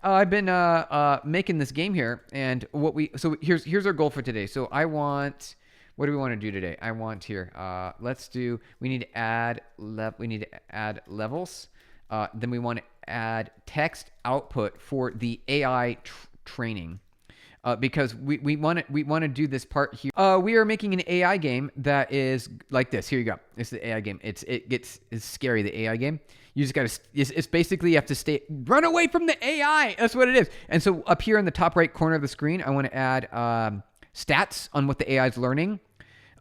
I've been making this game here, and so here's our goal for today. So what do we want to do today? I want here. We need to add levels. Then we want to add text output for the AI training. Because we want to do this part here. We are making an AI game that is like this. Here you go. It's the AI game. It's scary. The AI game. You just gotta. It's basically you have to run away from the AI. That's what it is. And so up here in the top right corner of the screen, I want to add stats on what the AI is learning,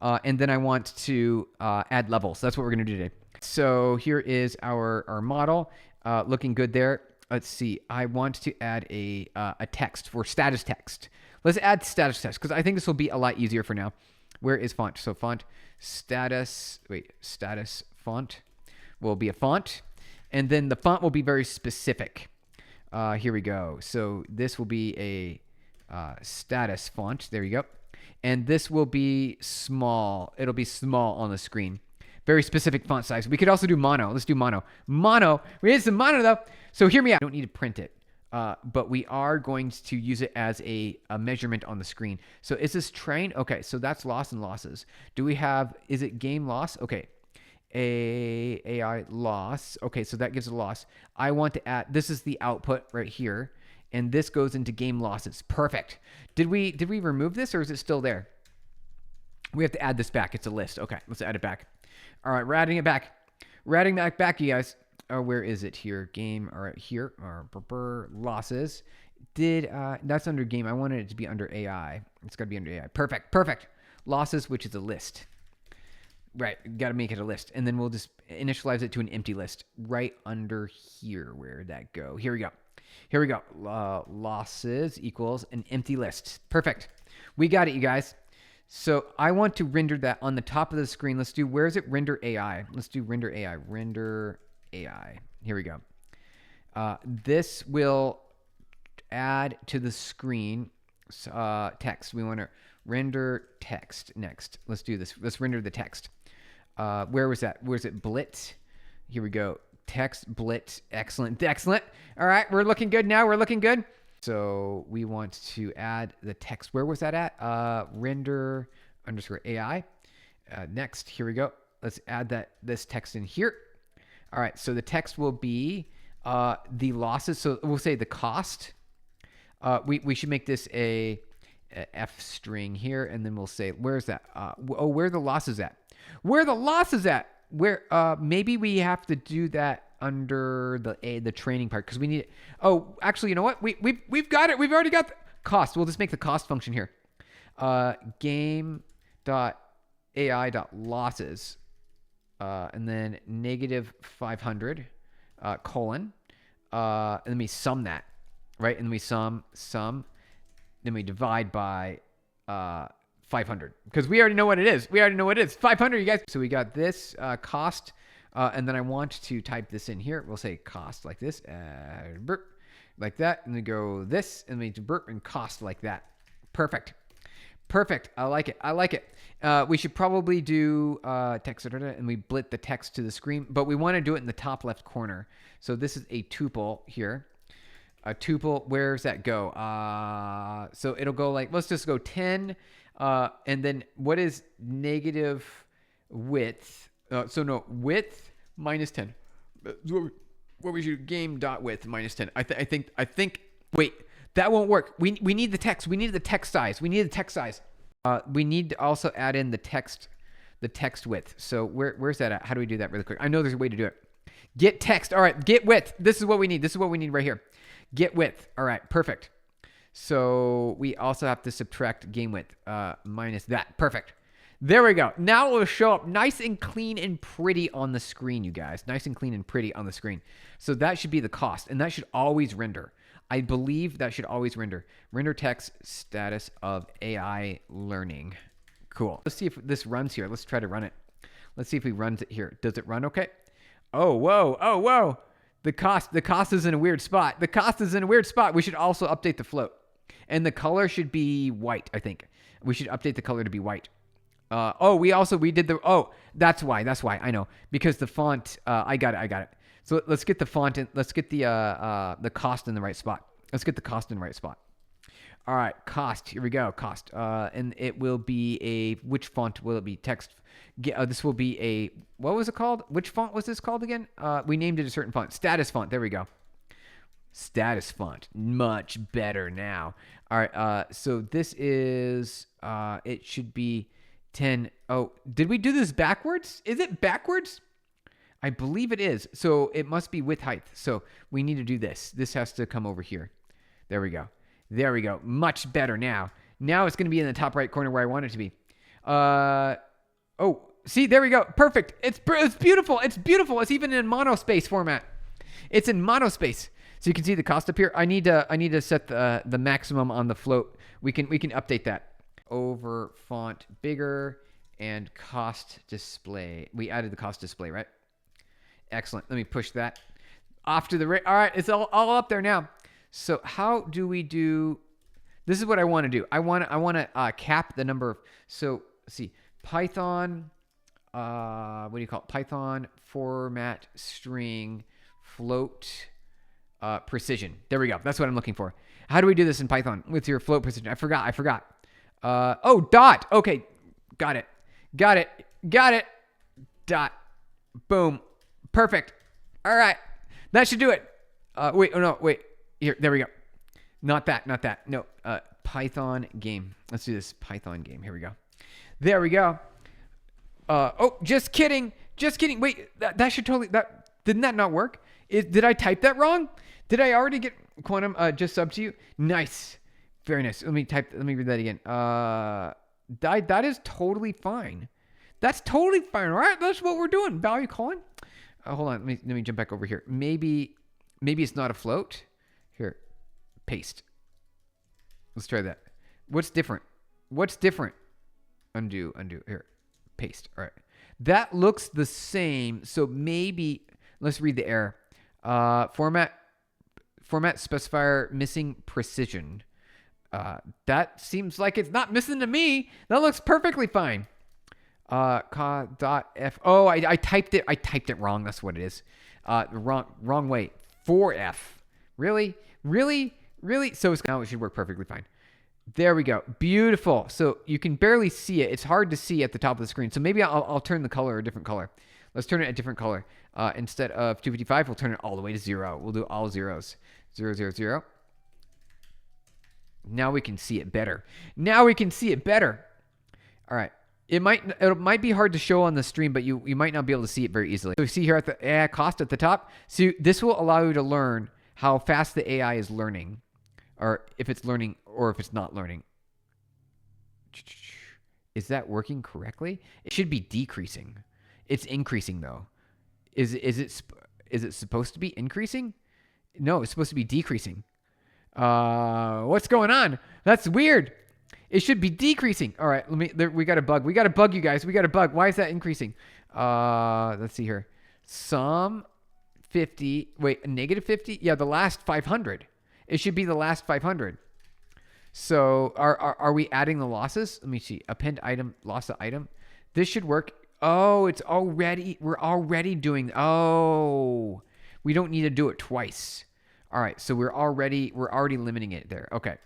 and then I want to add levels. That's what we're gonna do today. So here is our model, looking good there. Let's see. I want to add a text for status text. Let's add status text because I think this will be a lot easier for now. Where is font? So font status. Status font will be a font, and then the font will be very specific. Here we go. So this will be a status font. There you go. And this will be small. It'll be small on the screen. Very specific font size. We could also do mono. Let's do mono. Mono. We need some mono though. So hear me out. I don't need to print it, but we are going to use it as a measurement on the screen. So is this train? Okay, so that's loss and losses. Is it game loss? Okay, AI loss. Okay, so that gives a loss. I want to add, this is the output right here, and this goes into game losses. Perfect. Did we remove this or is it still there? We have to add this back. It's a list. Okay, let's add it back. All right, we're adding it back. We're adding that back, you guys. Where is it here? Game. All right, here. Losses. That's under game. I wanted it to be under AI. It's got to be under AI. Perfect. Losses, which is a list. Right, got to make it a list. And then we'll just initialize it to an empty list right under here. Where'd that go? Here we go. Losses equals an empty list. Perfect. We got it, you guys. So I want to render that on the top of the screen. Let's do, where is it? Render AI. Let's do render AI. Render AI. Here we go. This will add to the screen text. We want to render text next. Let's do this. Let's render the text. Where was that? Where's it? Blit. Here we go. Text blit. Excellent. All right. We're looking good now. We're looking good. So we want to add the text. Where was that at? Render underscore AI. Next, here we go. Let's add this text in here. All right, so the text will be the losses. So we'll say the cost. We should make this a F string here, and then we'll say, where's that? Where are the losses at? Where are the losses at? Where maybe we have to do that under the training part because we need it. Oh, actually, you know what? We've got it. We've already got the cost. We'll just make the cost function here. Game.ai.losses and then -500 colon. And then we sum that, right? And then we sum. Then we divide by 500 because we already know what it is. 500, you guys. So we got this cost. And then I want to type this in here. We'll say cost like this, like that, and then go this, and we do burp and cost like that. Perfect. I like it. We should probably do text, and we blit the text to the screen, but we want to do it in the top left corner. So this is a tuple here. A tuple, where's that go? So it'll go like, let's just go 10, and then what is negative width? Width minus 10. What we should game dot width minus 10. I think. Wait, that won't work. We need the text. We need the text size. We need to also add in the text width. So where's that at? How do we do that really quick? I know there's a way to do it. Get text. All right, get width. This is what we need. Right here. Get width. All right, perfect. So we also have to subtract game width minus that. Perfect. There we go. Now it will show up nice and clean and pretty on the screen, you guys. Nice and clean and pretty on the screen. So that should be the cost, and that should always render. I believe that should always render. Render text status of AI learning. Cool. Let's see if this runs here. Let's try to run it. Let's see if we runs it here. Does it run okay? Oh, whoa. The cost is in a weird spot. We should also update the float. And the color should be white, I think. We should update the color to be white. That's why. I know. Because the font, I got it. So let's get the font in, let's get the cost in the right spot. Let's get the cost in the right spot. All right, cost. Here we go. Cost. And it will be a, which font will it be? Text. This will be a, what was it called? Which font was this called again? We named it a certain font. Status font. There we go. Status font. Much better now. All right. So this is, it should be 10. Oh, did we do this backwards? Is it backwards? I believe it is. So it must be width height. So we need to do this. This has to come over here. There we go. There we go. Much better now. Now it's going to be in the top right corner where I want it to be. Oh, see, there we go. Perfect. It's beautiful. It's beautiful. It's even in monospace format. It's in monospace. So you can see the cost up here. I need to set the maximum on the float. We can update that. Over font bigger and cost display. We added the cost display, right? Excellent. Let me push that off to the right. All right, it's all up there now. So how do we do? This is what I want to do. I want to cap the number of. So let's see, Python. What do you call it? Python format string float precision. There we go. That's what I'm looking for. How do we do this in Python with your float precision? I forgot. Oh, dot. Okay, got it. Dot. Boom. Perfect. All right, that should do it. Wait. Oh no. Wait. Here, there we go. Not that. No, Python game. Let's do this Python game. Here we go. There we go. Oh, just kidding. Wait, that should totally, didn't that not work? Did I type that wrong? Did I already get quantum just sub to you? Nice. Very nice. Let me read that again. That is totally fine. That's totally fine. All right, that's what we're doing. Value calling. Hold on. Let me jump back over here. Maybe it's not a float. Here, paste. Let's try that. What's different? Undo. Here, paste. All right. That looks the same. So maybe, let's read the error. Format specifier missing precision. That seems like it's not missing to me. That looks perfectly fine. .f. Oh, I typed it wrong. That's what it is. Wrong way. 4f. Really? So now it should work perfectly fine. There we go. Beautiful. So you can barely see it. It's hard to see at the top of the screen. So maybe I'll turn the color a different color. Let's turn it a different color. Instead of 255, we'll turn it all the way to 0. We'll do all zeros. 0, 0, 0. Now we can see it better. All right. It might be hard to show on the stream, but you might not be able to see it very easily. So you see here at the AI cost at the top. So this will allow you to learn how fast the AI is learning, or if it's learning or if it's not learning. Is that working correctly? It should be decreasing. It's increasing though. Is it supposed to be increasing? No, it's supposed to be decreasing. What's going on? That's weird. It should be decreasing. All right, we got a bug. You guys. We got a bug. Why is that increasing? Let's see here. Some 50. Wait, negative 50? Yeah, the last 500. It should be the last 500. So are we adding the losses? Let me see. Append item, loss of item. This should work. Oh, we're already doing. Oh, we don't need to do it twice. All right, so we're already limiting it there. Okay.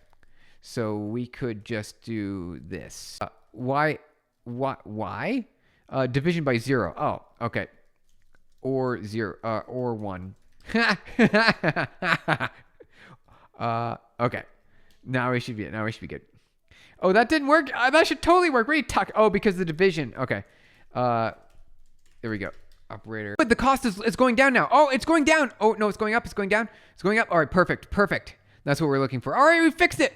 So we could just do this. Why? Division by 0. Oh, okay. Or 0, or 1. Okay. Now we should be good. Oh, that didn't work. That should totally work. Oh, because the division. Okay. There we go. Operator. But the cost is going down now. Oh, it's going down. Oh, no, it's going up. It's going down. It's going up. All right, perfect. That's what we're looking for. All right, we fixed it.